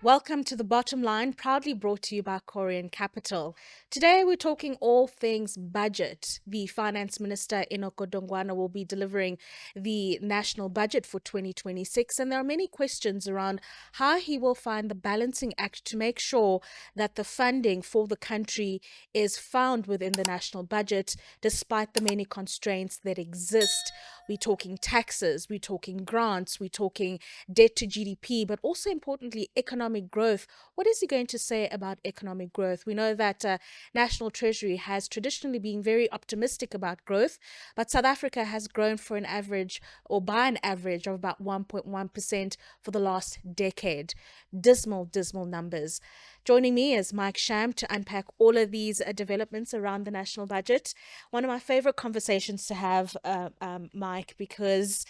Welcome to The Bottom Line, proudly brought to you by Korean Capital. Today we're talking all things budget. The Finance Minister Enoch Godongwana will be delivering the national budget for 2026, and there are many questions around how he will find the balancing act to make sure that the funding for the country is found within the national budget, despite the many constraints that exist. We're talking taxes, we're talking grants, we're talking debt to GDP, but also importantly, economic growth. What is he going to say about economic growth? We know that National Treasury has traditionally been very optimistic about growth, but South Africa has grown for an average or by an average of about 1.1% for the last decade. Dismal numbers. Joining me is Mike Sham to unpack all of these developments around the national budget. One of my favorite conversations to have, Mike, because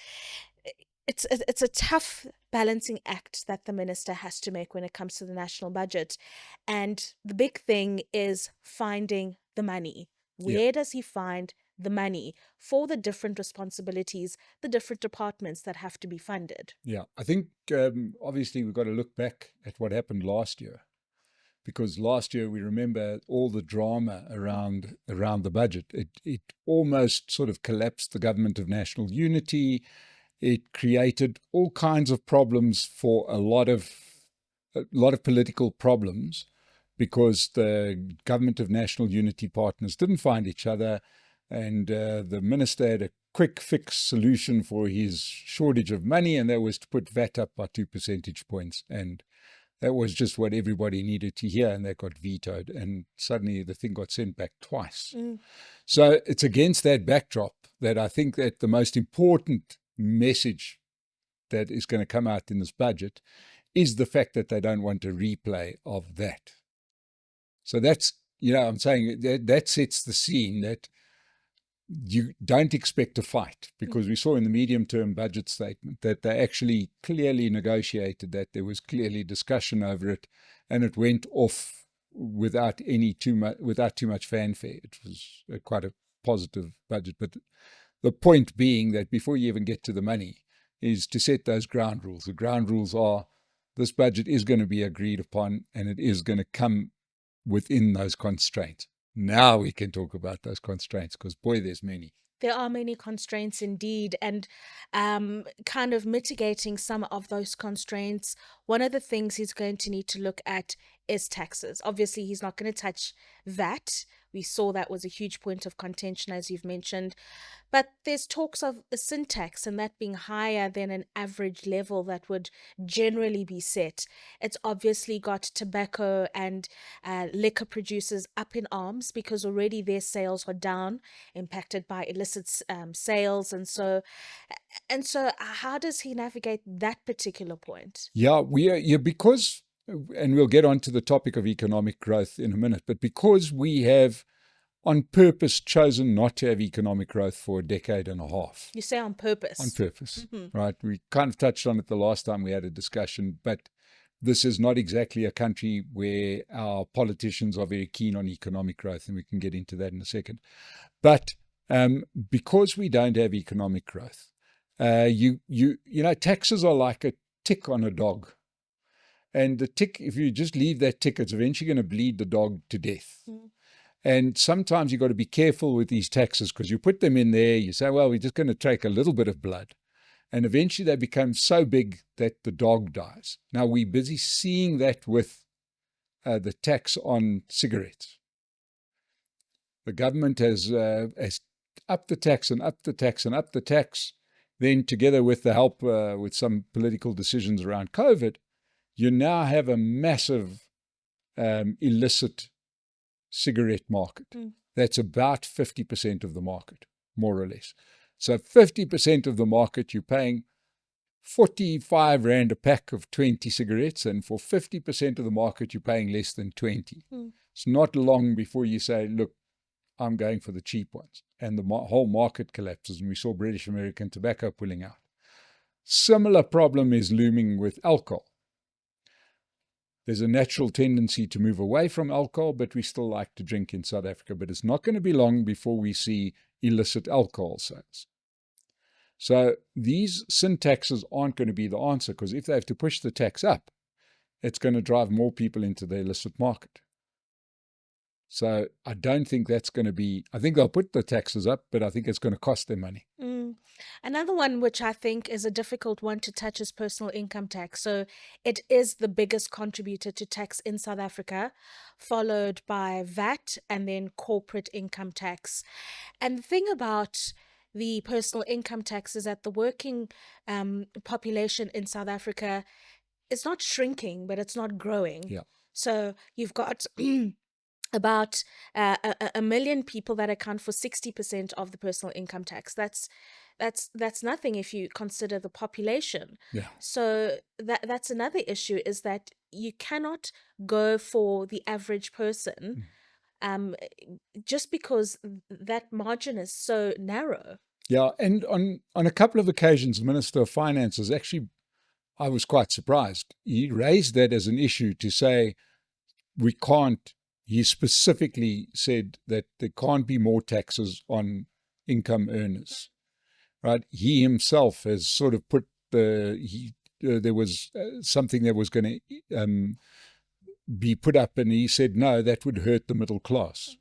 it's a tough balancing act that the minister has to make when it comes to the national budget. And the big thing is finding the money. Where does he find the money for the different responsibilities, the different departments that have to be funded? Yeah, I think obviously we've got to look back at what happened last year, because last year we remember all the drama around the budget. It almost sort of collapsed the government of national unity. It created all kinds of problems for a lot of political problems, because the government of national unity partners didn't find each other, and the minister had a quick fix solution for his shortage of money, and that was to put VAT up by 2 percentage points. And that was just what everybody needed to hear, and that got vetoed, and suddenly the thing got sent back twice. So it's against that backdrop that I think that the most important message that is going to come out in this budget is the fact that they don't want a replay of that. So that's, I'm saying that sets the scene that you don't expect a fight, because we saw in the medium-term budget statement that they actually clearly negotiated that. There was clearly discussion over it, and it went off without too much fanfare. It was quite a positive budget. But the point being that before you even get to the money is to set those ground rules. The ground rules are this budget is going to be agreed upon, and it is going to come within those constraints. Now we can talk about those constraints, because boy, there's many. There are many constraints indeed, and kind of mitigating some of those constraints. One of the things he's going to need to look at is taxes. Obviously, he's not going to touch VAT. We saw that was a huge point of contention, as you've mentioned. But there's talks of a sin tax, and that being higher than an average level that would generally be set. It's obviously got tobacco and liquor producers up in arms, because already their sales are down, impacted by illicit sales. And so how does he navigate that particular point? Yeah, because, and we'll get on to the topic of economic growth in a minute, but because we have on purpose chosen not to have economic growth for a decade and a half. You say on purpose? On purpose, right? We kind of touched on it the last time we had a discussion, but this is not exactly a country where our politicians are very keen on economic growth, and we can get into that in a second. But because we don't have economic growth, taxes are like a tick on a dog. And the tick, if you just leave that tick, it's eventually going to bleed the dog to death. And sometimes you've got to be careful with these taxes, because you put them in there, you say, well, we're just going to take a little bit of blood. And eventually they become so big that the dog dies. Now, we're busy seeing that with the tax on cigarettes. The government has upped the tax and upped the tax and upped the tax. Then, together with the help with some political decisions around COVID, you now have a massive illicit cigarette market. That's about 50% of the market, more or less. So 50% of the market, you're paying 45 Rand a pack of 20 cigarettes, and for 50% of the market, you're paying less than 20. It's not long before you say, look, I'm going for the cheap ones. And the whole market collapses, and we saw British American Tobacco pulling out. Similar problem is looming with alcohol. There's a natural tendency to move away from alcohol, but we still like to drink in South Africa. But it's not going to be long before we see illicit alcohol sales. So these sin taxes aren't going to be the answer, because if they have to push the tax up, it's going to drive more people into the illicit market. So I don't think that's going to be, I think they'll put the taxes up, but I think it's going to cost them money. Another one which I think is a difficult one to touch is personal income tax. So it is the biggest contributor to tax in South Africa, followed by VAT and then corporate income tax. And the thing about the personal income tax is that the working population in South Africa is not shrinking, but it's not growing. Yeah. So you've got about a million people that account for 60% of the personal income tax. That's nothing if you consider the population. Yeah. So that's another issue, is that you cannot go for the average person just because that margin is so narrow. Yeah, and on a couple of occasions, the Minister of Finance has actually, I was quite surprised. He raised that as an issue to say we can't, he specifically said that there can't be more taxes on income earners, right? He himself has sort of put there was something that was going to be put up, and he said, no, that would hurt the middle class,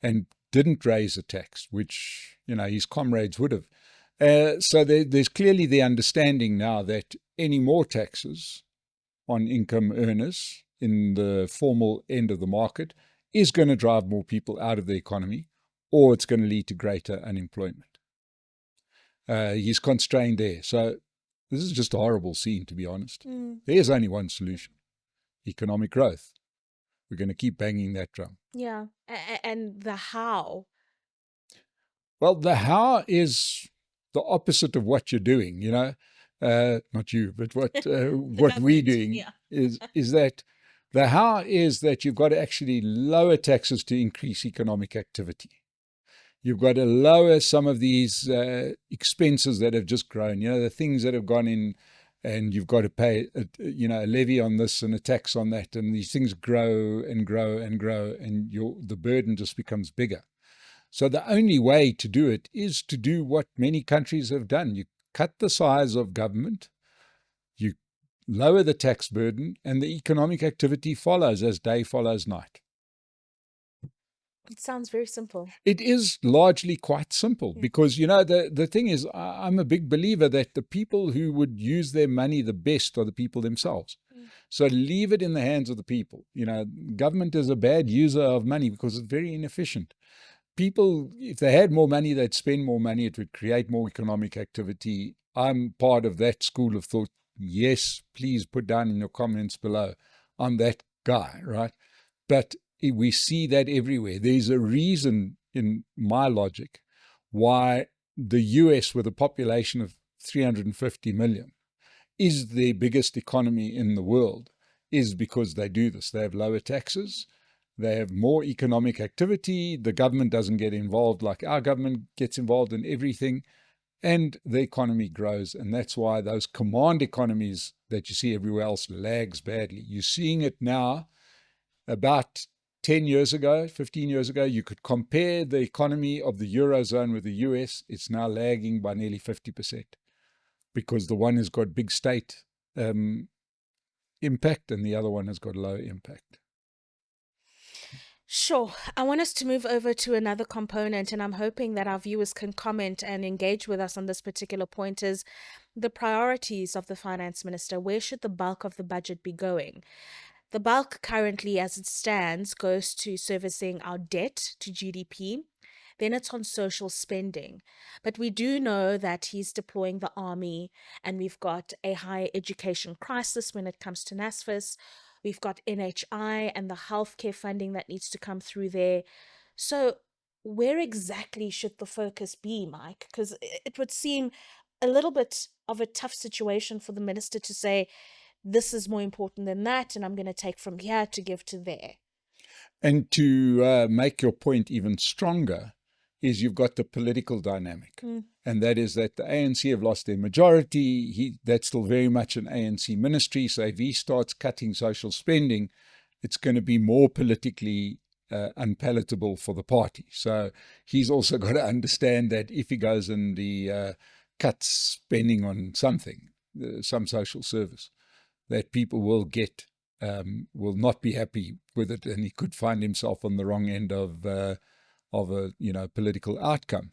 and didn't raise a tax, which, his comrades would have. So there's clearly the understanding now that any more taxes on income earners in the formal end of the market is going to drive more people out of the economy, or it's going to lead to greater unemployment. He's constrained there. So this is just a horrible scene, to be honest. There's only one solution: economic growth. We're going to keep banging that drum. Yeah. And the how? Well, the how is the opposite of what you're doing, not you, but what we're doing is that the how is that you've got to actually lower taxes to increase economic activity. You've got to lower some of these expenses that have just grown, the things that have gone in, and you've got to pay, a levy on this and a tax on that, and these things grow and grow and grow, and the burden just becomes bigger. So the only way to do it is to do what many countries have done. You cut the size of government, you lower the tax burden, and the economic activity follows as day follows night. It sounds very simple. It is largely quite simple because, the thing is, I'm a big believer that the people who would use their money the best are the people themselves. So leave it in the hands of the people. Government is a bad user of money because it's very inefficient. People, if they had more money, they'd spend more money. It would create more economic activity. I'm part of that school of thought. Yes, please put down in your comments below. I'm that guy, right? But we see that everywhere. There's a reason, in my logic, why the US, with a population of 350 million, is the biggest economy in the world, is because they do this. They have lower taxes. They have more economic activity. The government doesn't get involved like our government gets involved in everything. And the economy grows. And that's why those command economies that you see everywhere else lags badly. You're seeing it now. About 10 years ago, 15 years ago, you could compare the economy of the Eurozone with the US. It's now lagging by nearly 50% because the one has got big state impact and the other one has got low impact. Sure. I want us to move over to another component, and I'm hoping that our viewers can comment and engage with us on this particular point, is the priorities of the Finance Minister. Where should the bulk of the budget be going? The bulk currently, as it stands, goes to servicing our debt to GDP. Then it's on social spending. But we do know that he's deploying the army, and we've got a higher education crisis when it comes to NSFAS. We've got NHI and the healthcare funding that needs to come through there. So where exactly should the focus be, Mike? Because it would seem a little bit of a tough situation for the minister to say, this is more important than that, and I'm going to take from here to give to there. And to make your point even stronger is you've got the political dynamic. And that is that the ANC have lost their majority. That's still very much an ANC ministry. So if he starts cutting social spending, it's going to be more politically unpalatable for the party. So he's also got to understand that if he goes and he cuts spending on something, some social service, that people will get will not be happy with it, and he could find himself on the wrong end of a political outcome.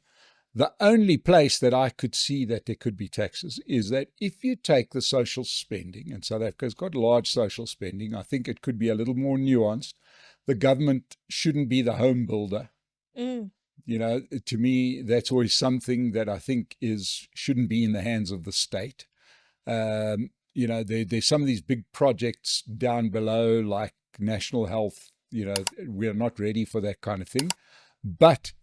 The only place that I could see that there could be taxes is that if you take the social spending, and South Africa's got large social spending, I think it could be a little more nuanced. The government shouldn't be the home builder. To me, that's always something that I think shouldn't be in the hands of the state. There's some of these big projects down below, like national health. We're not ready for that kind of thing. But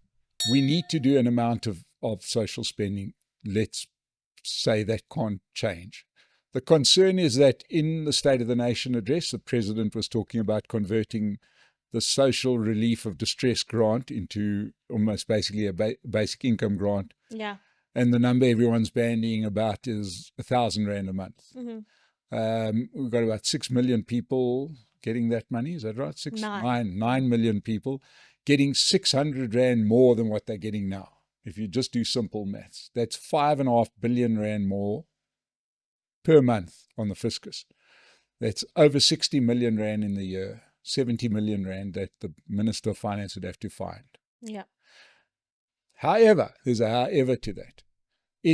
we need to do an amount of social spending. Let's say that can't change. The concern is that in the State of the Nation address, the president was talking about converting the social relief of distress grant into almost basically a basic income grant. Yeah. And the number everyone's bandying about is 1,000 Rand a month. We've got about 6 million people getting that money. Is that right? 9 million people getting 600 Rand more than what they're getting now. If you just do simple maths, that's 5.5 billion Rand more per month on the fiscus. That's over 60 million Rand in the year, 70 million Rand that the Minister of Finance would have to find. Yeah. However, there's a however to that.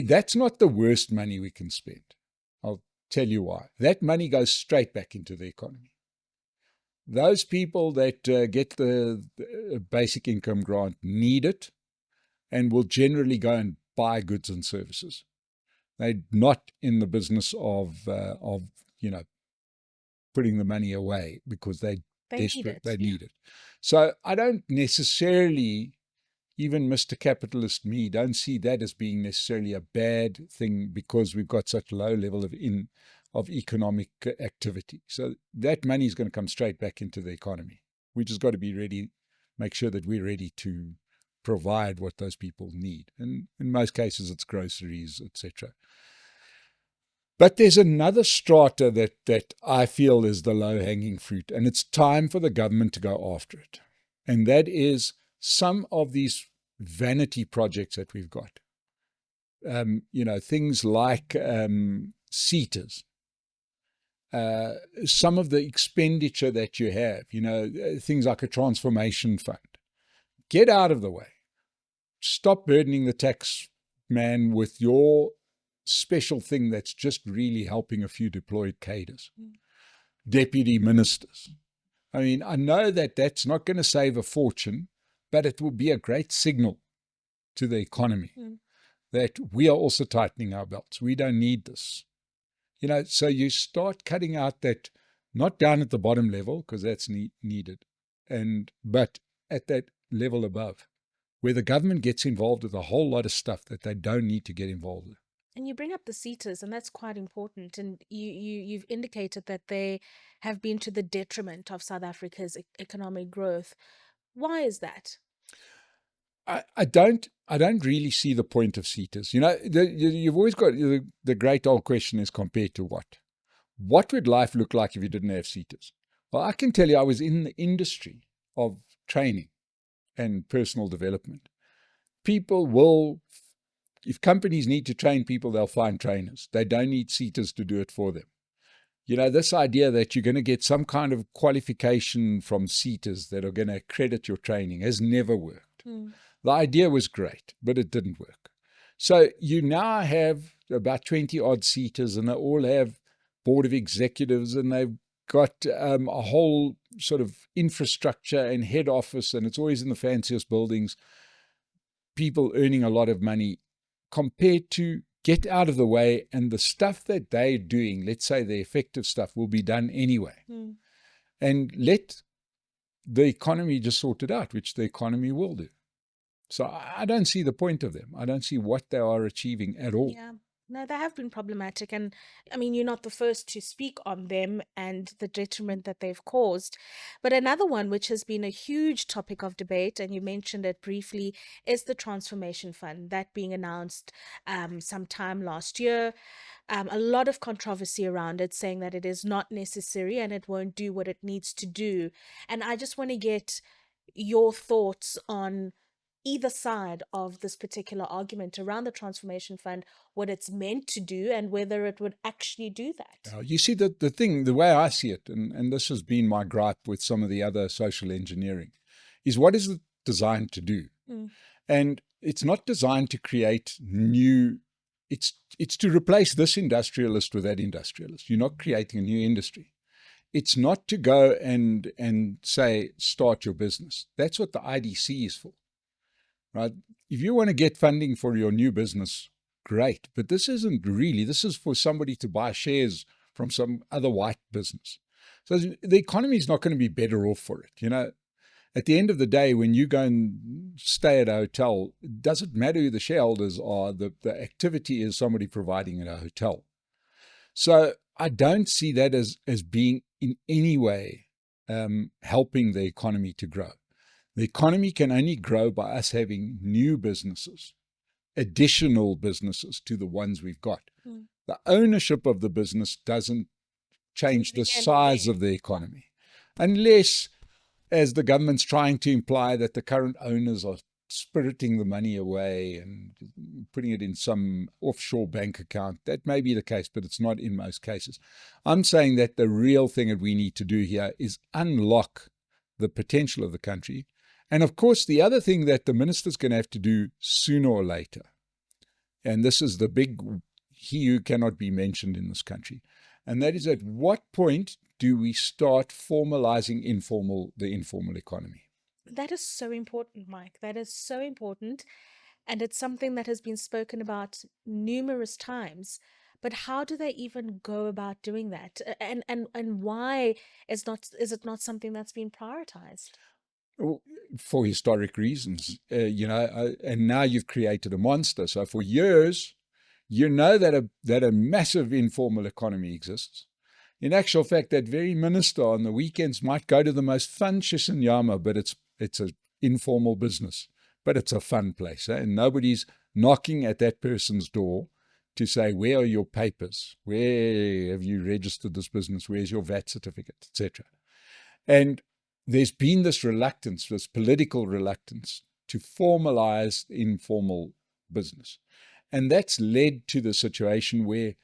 That's not the worst money we can spend. I'll tell you why. That money goes straight back into the economy. Those people that get the basic income grant need it and will generally go and buy goods and services. They're not in the business of putting the money away because they're desperate. They need it. So I don't necessarily, even Mr. Capitalist me, don't see that as being necessarily a bad thing because we've got such a low level of economic activity. So that money is going to come straight back into the economy. We just got to be ready, make sure that we're ready to provide what those people need. And in most cases, it's groceries, etc. But there's another strata that I feel is the low-hanging fruit, and it's time for the government to go after it. And that is some of these vanity projects that we've got. Things like SETAs. Some of the expenditure that you have, things like a transformation fund. Get out of the way. Stop burdening the tax man with your special thing that's just really helping a few deployed cadres, deputy ministers. I mean, I know that that's not going to save a fortune, but it will be a great signal to the economy that we are also tightening our belts. We don't need this. So you start cutting out that, not down at the bottom level, because that's needed, but at that level above, where the government gets involved with a whole lot of stuff that they don't need to get involved with. And you bring up the SETAs, and that's quite important. And you've indicated that they have been to the detriment of South Africa's economic growth. Why is that? I don't really see the point of SETAs. You've always got the great old question is compared to what? What would life look like if you didn't have SETAs? Well, I can tell you I was in the industry of training and personal development. People will, if companies need to train people, they'll find trainers. They don't need SETAs to do it for them. This idea that you're going to get some kind of qualification from SETAs that are going to accredit your training has never worked. The idea was great, but it didn't work. So you now have about 20 odd SETAs, and they all have board of executives, and they've got a whole sort of infrastructure and head office, and it's always in the fanciest buildings. People earning a lot of money compared to get out of the way, and the stuff that they're doing, let's say the effective stuff, will be done anyway. And let the economy just sort it out, which the economy will do. So I don't see the point of them. I don't see what they are achieving at all. Yeah. No, they have been problematic. And I mean, you're not the first to speak on them and the detriment that they've caused. But another one, which has been a huge topic of debate, and you mentioned it briefly, is the Transformation Fund, that being announced sometime last year. A lot of controversy around it, saying that it is not necessary and it won't do what it needs to do. And I just want to get your thoughts on either side of this particular argument around the transformation fund, what it's meant to do and whether it would actually do that. You see, the way I see it, and this has been my gripe with some of the other social engineering, is what is it designed to do? And it's not designed to create new, it's to replace this industrialist with that industrialist. You're not creating a new industry. It's not to go and say, start your business. That's what the IDC is for, right? If you want to get funding for your new business, great. But this isn't really, this is for somebody to buy shares from some other white business. So the economy is not going to be better off for it. You know, at the end of the day, when you go and stay at a hotel, it doesn't matter who the shareholders are, the activity is somebody providing at a hotel. So I don't see that as being in any way helping the economy to grow. The economy can only grow by us having new businesses, additional businesses to the ones we've got. The ownership of the business doesn't change the size of the economy, unless, as the government's trying to imply, that the current owners are spiriting the money away and putting it in some offshore bank account. That may be the case, but it's not in most cases. I'm saying that the real thing that we need to do here is unlock the potential of the country. And of course, the other thing that the minister's going to have to do sooner or later, and this is the big he who cannot be mentioned in this country, and that is, at what point do we start formalizing the informal economy? That is so important, Mike. That is so important. And it's something that has been spoken about numerous times. But how do they even go about doing that? And why is it not something that's been prioritized? Well, for historic reasons, and now you've created a monster. So for years, you know that a massive informal economy exists. In actual fact, that very minister on the weekends might go to the most fun Shishinyama, but it's an informal business, but it's a fun place. And nobody's knocking at that person's door to say, where are your papers? Where have you registered this business? Where's your VAT certificate, etc. And there's been this reluctance, this political reluctance to formalize informal business. And that's led to the situation where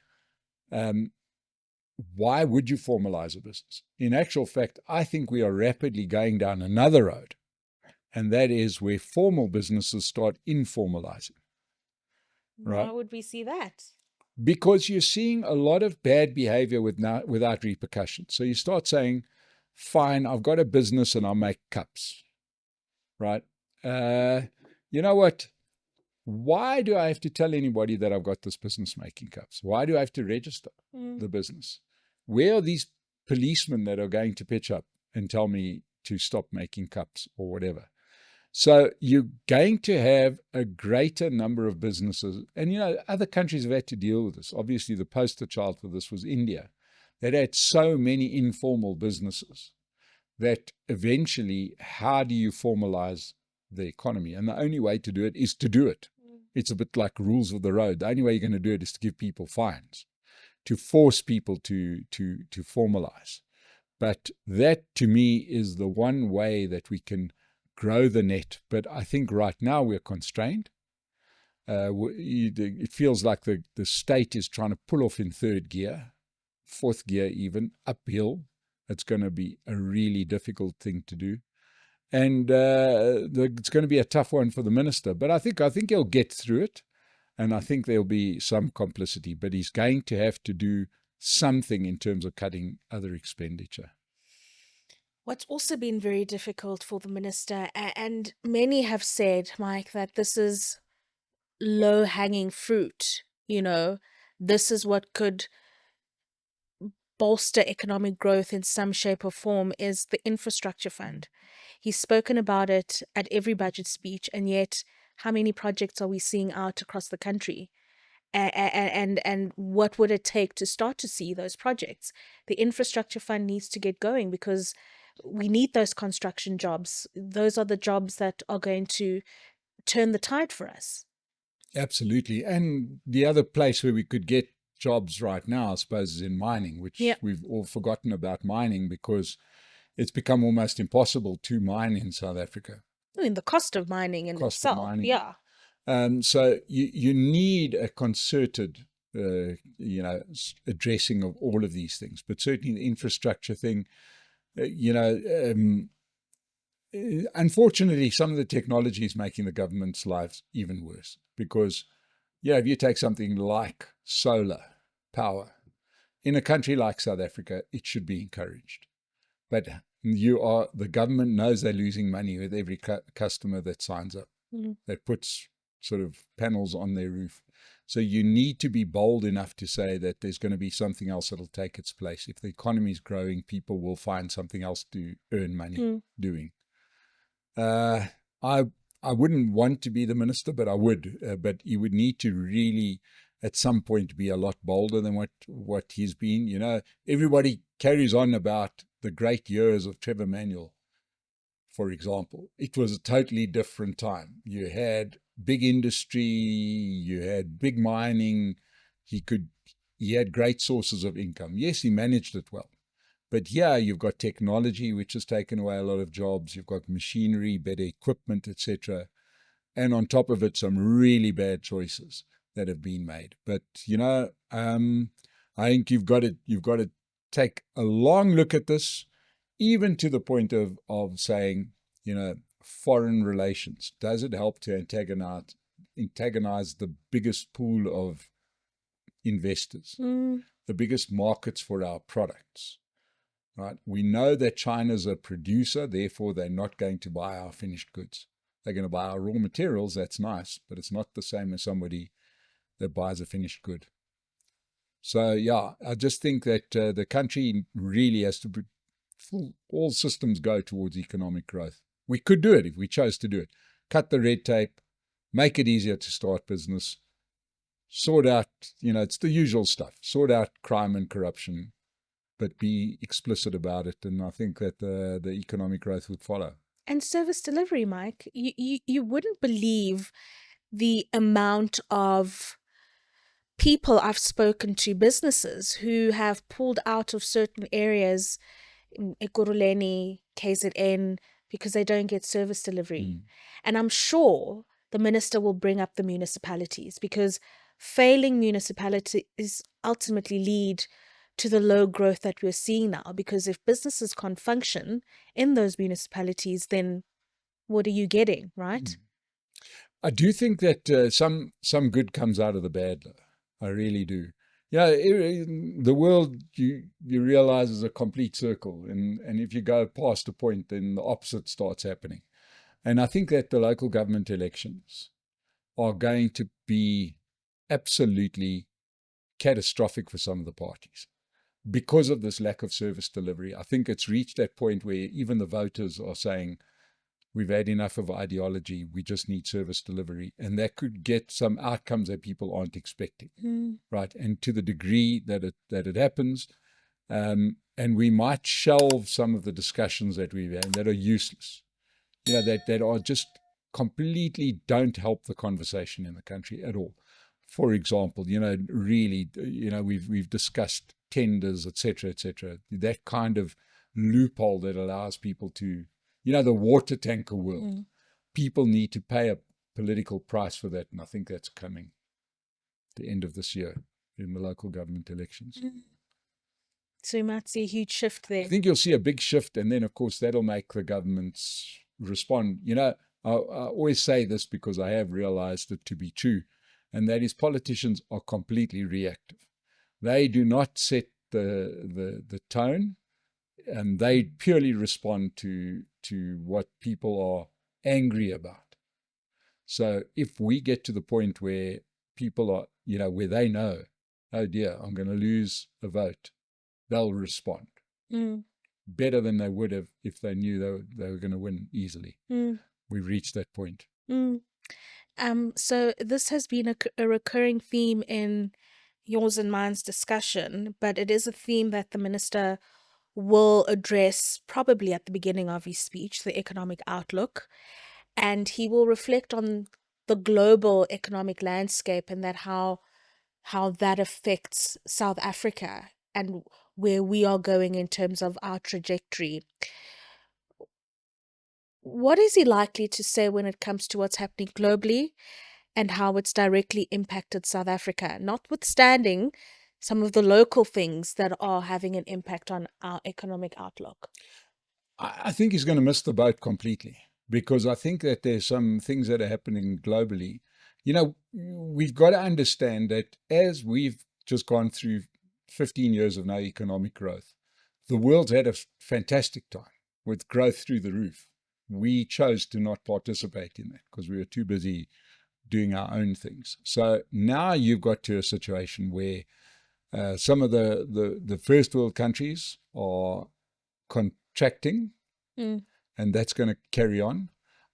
why would you formalize a business? In actual fact, I think we are rapidly going down another road, and that is where formal businesses start informalizing. Right? Why would we see that? Because you're seeing a lot of bad behavior without repercussions. So you start saying, fine, I've got a business and I'll make cups, right? You know what? Why do I have to tell anybody that I've got this business making cups? Why do I have to register the business? Where are these policemen that are going to pitch up and tell me to stop making cups or whatever? So you're going to have a greater number of businesses. And, you know, other countries have had to deal with this. Obviously, the poster child for this was India. That had so many informal businesses that eventually, how do you formalize the economy? And the only way to do it is to do it. It's a bit like rules of the road. The only way you're going to do it is to give people fines, to force people to formalize. But that, to me, is the one way that we can grow the net. But I think right now we're constrained. It feels like the state is trying to pull off in third gear, fourth gear even, uphill. It's going to be a really difficult thing to do. And it's going to be a tough one for the minister. But I think he'll get through it. And I think there'll be some complicity. But he's going to have to do something in terms of cutting other expenditure. What's also been very difficult for the minister, and many have said, Mike, that this is low-hanging fruit. You know, this is what could bolster economic growth in some shape or form, is the infrastructure fund. He's spoken about it at every budget speech, and yet how many projects are we seeing out across the country? And what would it take to start to see those projects? The infrastructure fund needs to get going because we need those construction jobs. Those are the jobs that are going to turn the tide for us. Absolutely. And the other place where we could get jobs right now, I suppose, is in mining, which we've all forgotten about mining because it's become almost impossible to mine in South Africa. I mean, the cost of mining in cost of itself, mining. yeah. So you need a concerted, addressing of all of these things. But certainly the infrastructure thing, unfortunately, some of the technology is making the government's lives even worse. Because, if you take something like solar power, in a country like South Africa, it should be encouraged. But the government knows they're losing money with every customer that signs up, that puts sort of panels on their roof. So you need to be bold enough to say that there's going to be something else that'll take its place. If the economy is growing, people will find something else to earn money doing. I wouldn't want to be the minister, but I would. But you would need to really, at some point, be a lot bolder than what he's been. Everybody carries on about the great years of Trevor Manuel, for example. It was a totally different time. You had big industry, you had big mining. He had great sources of income. Yes, he managed it well. But here you've got technology, which has taken away a lot of jobs. You've got machinery, better equipment, etc. And on top of it, some really bad choices that have been made. But I think you've got to take a long look at this, even to the point of saying, foreign relations. Does it help to antagonize the biggest pool of investors, the biggest markets for our products? Right? We know that China's a producer, therefore they're not going to buy our finished goods. They're going to buy our raw materials. That's nice, but it's not the same as somebody that buys a finished good. So, I just think that the country really has to all systems go towards economic growth. We could do it if we chose to do it. Cut the red tape, make it easier to start business, sort out, it's the usual stuff, sort out crime and corruption, but be explicit about it. And I think that the economic growth would follow. And service delivery, Mike, you wouldn't believe the amount of people I've spoken to, businesses who have pulled out of certain areas, Ekurhuleni, KZN, because they don't get service delivery. And I'm sure the minister will bring up the municipalities, because failing municipalities ultimately lead to the low growth that we're seeing now. Because if businesses can't function in those municipalities, then what are you getting, right? I do think that some good comes out of the bad, though. I really do. The world, you realize, is a complete circle. And if you go past a point, then the opposite starts happening. And I think that the local government elections are going to be absolutely catastrophic for some of the parties because of this lack of service delivery. I think it's reached that point where even the voters are saying, we've had enough of ideology, we just need service delivery. And that could get some outcomes that people aren't expecting, right? And to the degree that it happens, and we might shelve some of the discussions that we've had that are useless, that are just completely don't help the conversation in the country at all. For example, really, we've discussed tenders, etc., that kind of loophole that allows people to, the water tanker world. People need to pay a political price for that, and I think that's coming the end of this year in the local government elections. So you might see a huge shift there. I think you'll see a big shift, and then, of course, that'll make the governments respond. I always say this because I have realized it to be true, and that is politicians are completely reactive. They do not set the tone, and they purely respond to what people are angry about. So if we get to the point where people are, where they know, oh dear, I'm going to lose a vote, they'll respond better than they would have if they knew they were going to win easily. We've reached that point. So this has been a recurring theme in yours and mine's discussion, but it is a theme that the minister will address probably at the beginning of his speech, the economic outlook, and he will reflect on the global economic landscape and that how that affects South Africa and where we are going in terms of our trajectory. What is he likely to say when it comes to what's happening globally and how it's directly impacted South Africa, notwithstanding some of the local things that are having an impact on our economic outlook? I think he's going to miss the boat completely, because I think that there's some things that are happening globally. You know, we've got to understand that as we've just gone through 15 years of no economic growth, the world's had a fantastic time with growth through the roof. We chose to not participate in that because we were too busy doing our own things. So now you've got to a situation where some of the first world countries are contracting, and that's going to carry on.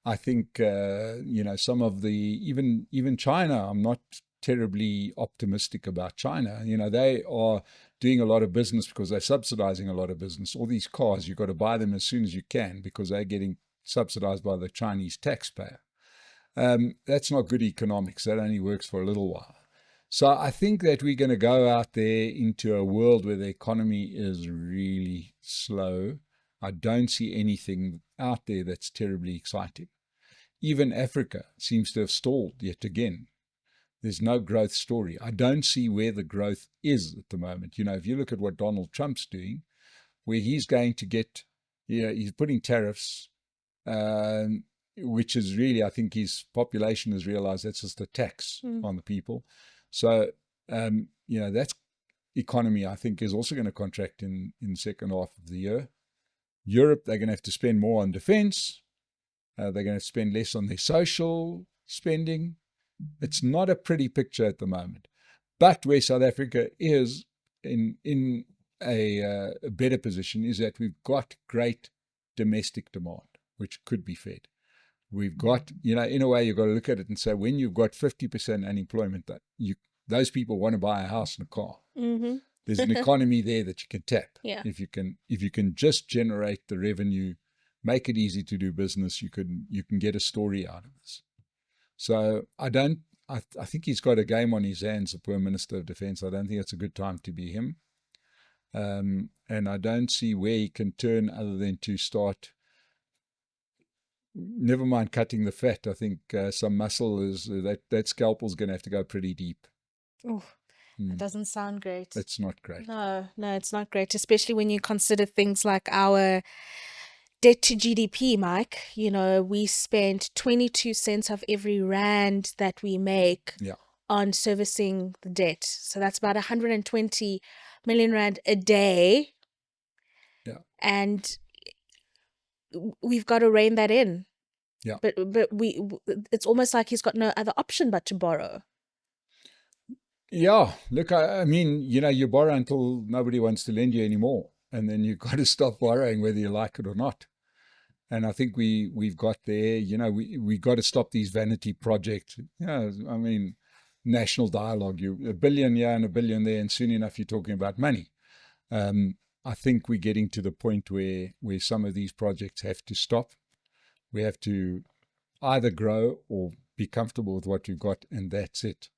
I think some of the even China, I'm not terribly optimistic about China. They are doing a lot of business because they're subsidizing a lot of business. All these cars, you've got to buy them as soon as you can because they're getting subsidized by the Chinese taxpayer. That's not good economics. That only works for a little while. So I think that we're going to go out there into a world where the economy is really slow. I don't see anything out there that's terribly exciting. Even Africa seems to have stalled yet again. There's no growth story. I don't see where the growth is at the moment. If you look at what Donald Trump's doing, where he's going to get, he's putting tariffs, which is really, I think his population has realized that's just a tax on the people. So, that's economy, I think, is also going to contract in the second half of the year. Europe, they're going to have to spend more on defense. They're going to spend less on their social spending. It's not a pretty picture at the moment. But where South Africa is in a better position is that we've got great domestic demand, which could be fed. We've got, in a way, you've got to look at it and say, when you've got 50% unemployment, those people want to buy a house and a car. Mm-hmm. There's an economy there that you can tap. Yeah. If you can just generate the revenue, make it easy to do business, you can get a story out of this. So I think he's got a game on his hands, the poor Minister of Defence. I don't think it's a good time to be him. And I don't see where he can turn other than to start. Never mind cutting the fat. I think some muscle is that scalpel's going to have to go pretty deep. Oh, that doesn't sound great. It's not great. No, it's not great, especially when you consider things like our debt to GDP, Mike. We spend 22 cents of every rand that we make on servicing the debt. So that's about 120 million rand a day. Yeah. And we've got to rein that in. Yeah. But it's almost like he's got no other option but to borrow. Yeah. Look, I mean, you borrow until nobody wants to lend you anymore. And then you've got to stop borrowing whether you like it or not. And I think we've got there, we got to stop these vanity projects. I mean, national dialogue, a billion here and a billion there, and soon enough you're talking about money. I think we're getting to the point where some of these projects have to stop. We have to either grow or be comfortable with what we've got, and that's it.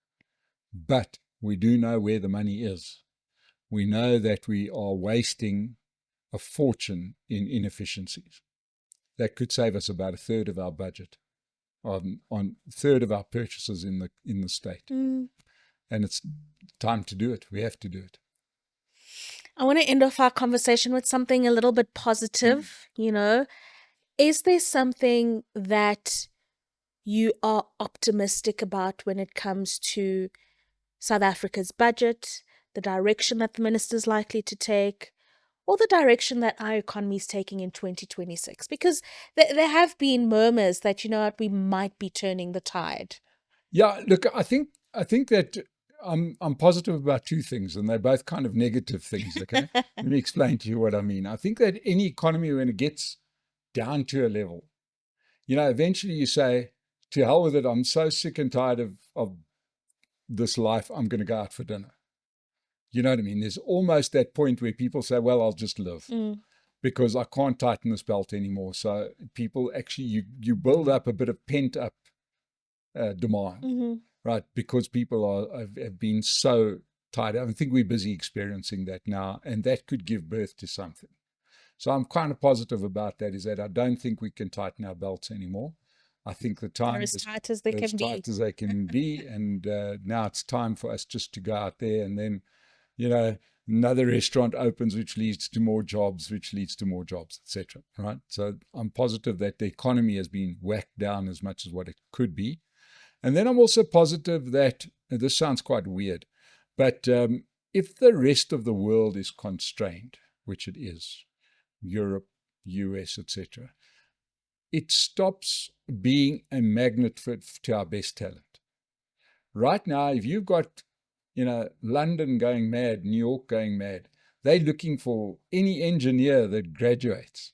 But we do know where the money is. We know that we are wasting a fortune in inefficiencies. That could save us about a third of our budget, on a third of our purchases in the state. And it's time to do it. We have to do it. I want to end off our conversation with something a little bit positive. Is there something that you are optimistic about when it comes to South Africa's budget, the direction that the minister's likely to take, or the direction that our economy is taking in 2026? Because there have been murmurs that, we might be turning the tide. Yeah, look, I think that I'm positive about two things, and they're both kind of negative things, okay? Let me explain to you what I mean. I think that any economy, when it gets down to a level, eventually you say, to hell with it, I'm so sick and tired of this life, I'm going to go out for dinner. You know what I mean? There's almost that point where people say, well, I'll just live because I can't tighten this belt anymore. So people actually, you build up a bit of pent up demand, right? Because people have been so tired. I think we're busy experiencing that now, and that could give birth to something. So I'm kind of positive about that, is that I don't think we can tighten our belts anymore. I think the time They're as is tight as they as can be. tight as they can be. And now it's time for us just to go out there, and then, you know, another restaurant opens, which leads to more jobs, which leads to more jobs, etc. Right? So I'm positive that the economy has been whacked down as much as what it could be. And then I'm also positive that, this sounds quite weird, but if the rest of the world is constrained, which it is, Europe, US, etc., it stops being a magnet to our best talent. Right now, if you've got, you know, London going mad, New York going mad, they're looking for any engineer that graduates.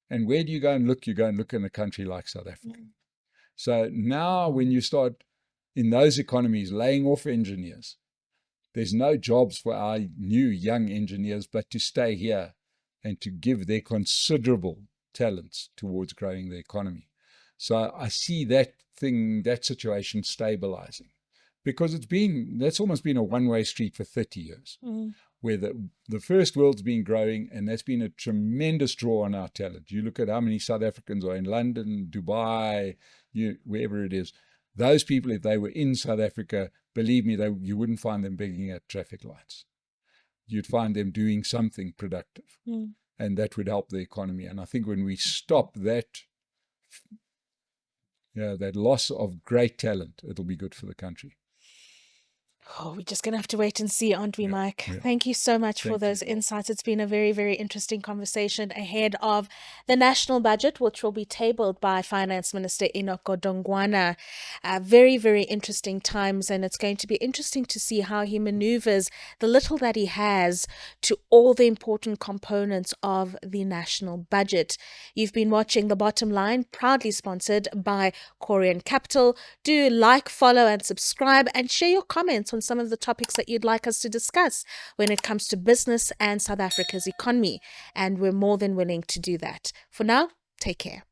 And where do you go and look? You go and look in a country like South Africa. So now when you start in those economies laying off engineers, there's no jobs for our new young engineers but to stay here and to give their considerable talents towards growing the economy. So I see that situation stabilizing, because that's almost been a one-way street for 30 years, where the first world's been growing, and that's been a tremendous draw on our talent. You look at how many South Africans are in London, Dubai, wherever it is. Those people, if they were in South Africa, believe me, you wouldn't find them begging at traffic lights. You'd find them doing something productive, and that would help the economy. And I think when we stop that, that loss of great talent, it'll be good for the country. Oh, we're just going to have to wait and see, aren't we, Mike? Yeah. Thank you so much for those insights. It's been a very, very interesting conversation ahead of the national budget, which will be tabled by Finance Minister Enoch Godongwana. Very, very interesting times, and it's going to be interesting to see how he maneuvers the little that he has to all the important components of the national budget. You've been watching The Bottom Line, proudly sponsored by Korean Capital. Do like, follow, and subscribe, and share your comments on some of the topics that you'd like us to discuss when it comes to business and South Africa's economy. And we're more than willing to do that. For now, take care.